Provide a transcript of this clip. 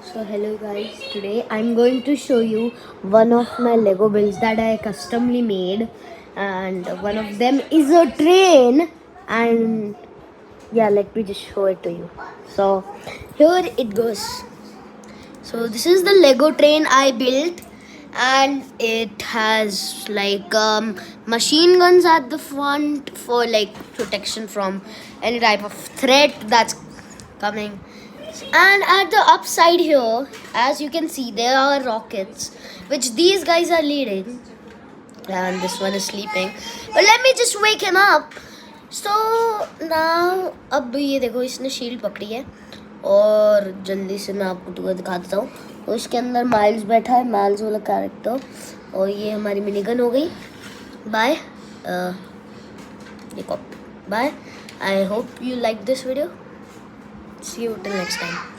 So hello guys, today I'm going to show you one of my Lego builds that I customly made, and one of them is a train. And yeah, let me just show it to you. So here it goes. So this is the Lego train I built, and it has like machine guns at the front for like protection from any type of threat that's coming. And at the upside here, as you can see, there are rockets which these guys are leading, and this one is sleeping. But let me just wake him up. So now अब ये देखो, इसने shield पकड़ी है और जल्दी से मैं आपको टूर दिखा देता हूँ. तो इसके अंदर माइल्स बैठा है, माइल्स वाला कैरेक्टर. और ये हमारी मिनीगन हो गई. बाय. देखो, bye. I hope you like this video. See you till next time.